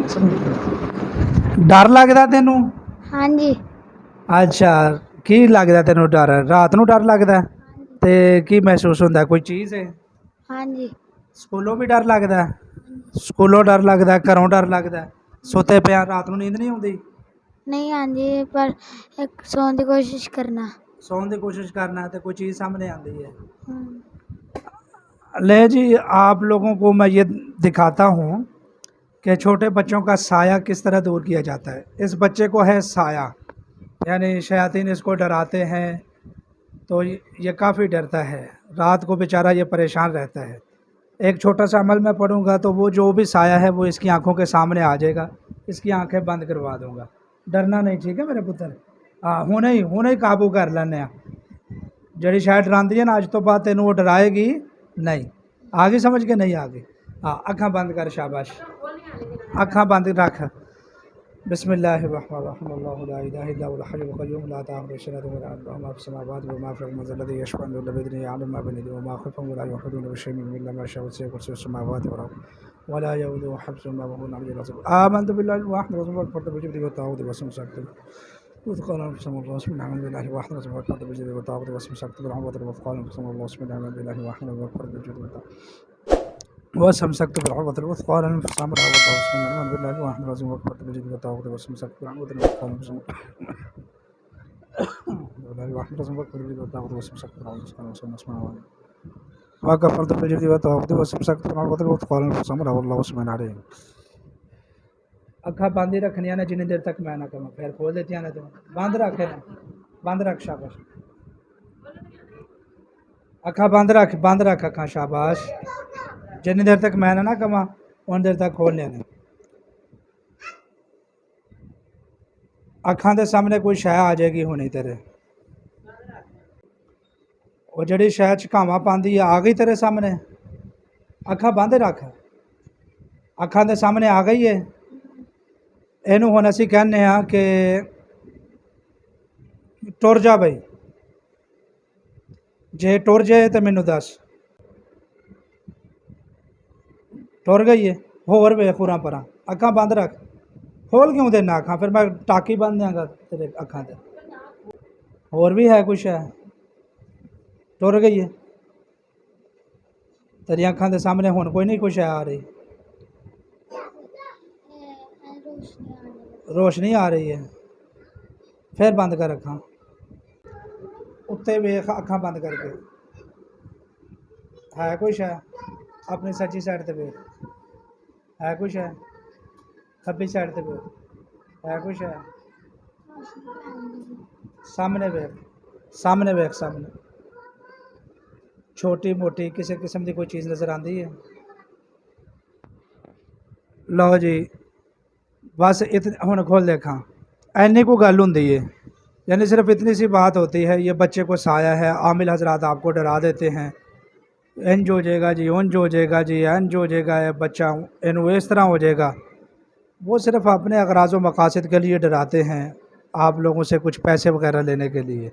डर लगदा तेनू? हाँ जी। अच्छा, की लगदा तेनू डर? रात नू डर लगदा ते की महसूस होंदा? कोई चीज़ है? हाँ जी। स्कूलों भी डर लगदा? स्कूलों डर लगदा, घरों डर लगदा? सुते पिया रात नू नींद नहीं आउंदी? नहीं आंदी पर एक सोने की कोशिश करना। सौन की कोशिश करना तो कोई चीज़ सामने आती है। हम्म। ले जी, आप लोगों को मैं ये दिखाता हूँ कि छोटे बच्चों का साया किस तरह दूर किया जाता है। इस बच्चे को है साया, यानी शयातीन इसको डराते हैं, तो ये काफ़ी डरता है। रात को बेचारा ये परेशान रहता है। एक छोटा सा अमल मैं पढ़ूंगा तो वो जो भी साया है वो इसकी आंखों के सामने आ जाएगा। इसकी आंखें बंद करवा दूंगा। डरना नहीं, ठीक है मेरे पुत्र? हाँ, हुणे ही काबू कर लेने। जड़ी शायद डरांदी है ना, अज तो बाद तेन वो डराएगी नहीं। आ गई समझ के? नहीं आ गई? हाँ, अखा बंद कर, शाबाश। अखा बंद रख। وسمسكت بالعروة الوثقى لن انفصام لها والتواصل من الإيمان بالله الواحد العظيم وأكبر بجد وتعوذ وسمسكت بالعروة الوثقى لن انفصام بالله الواحد العظيم وأكبر بجد وتعوذ وسمسكت بالعروة الوثقى لن انفصام وكفرت بجد وتعوذ وسمسكت بالعروة الوثقى لن انفصام لها والله سبحانه عليه। अखा बंद ही रखनिया ने जिन्नी देर तक मैं ना कहूँ, फिर खोल देती ने तो बंद रखे ना, बंद रख, शाबाश। अखा बंद रख अखा, शाबाश। जिन्नी देर तक मैं ना कमा उन देर तक खोल लेने। अखा के सामने कोई शह आ जाएगी हुणी तेरे, वो जड़ी शह झकावा पाती है आ गई तेरे सामने। अखा बंद रख, अखा के सामने आ गई है। इनू हुण असीं कहने कि टुर जा बई, जे टुर जाए तो मैनू दस। टुर गई है? होर वे खुरा परा, अखा बंद रख। खोल क्यों देना अखा? फिर मैं टाकी बंद देंगा तेरे अखा ते। होर भी है कुछ है? टुर गई है तेरी अखा के सामने, हुण कोई नहीं कुछ है आ रही? रोशनी आ रही है? फिर बंद कर अखा, उत्ते वेख अखा बंद करके। है कुछ है? अपनी सच्ची साइड ते वेख, है कुछ है? खब्बी साइड ते वेख, है कुछ है? सामने वेख, सामने वेख, सामने छोटी मोटी किसी किस्म की कोई चीज़ नज़र आती है? लो जी, बस हुण खोल देखा। इन्नी को गल होंदी है, यानी सिर्फ इतनी सी बात होती है। ये बच्चे को साया है, आमिल हजरात आपको डरा देते हैं, इंज हो जाएगा जी, उंज हो जाएगा जी, इंज हो जाएगा, ये बच्चा इन इस तरह हो जाएगा। वो सिर्फ अपने अगराज़ व मकासद के लिए डराते हैं, आप लोगों से कुछ पैसे वगैरह लेने के लिए।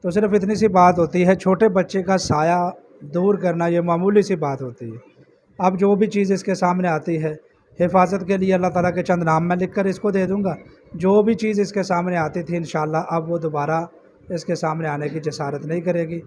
तो सिर्फ इतनी सी बात होती है, छोटे बच्चे का साया दूर करना ये मामूली सी बात होती है। अब जो भी चीज़ इसके सामने आती है, हिफाजत के लिए अल्लाह ताला के चंद नाम मैं लिख कर इसको दे दूँगा। जो भी चीज़ इसके सामने आती थी इंशाअल्लाह अब वो दोबारा इसके सामने आने की जसारत नहीं करेगी।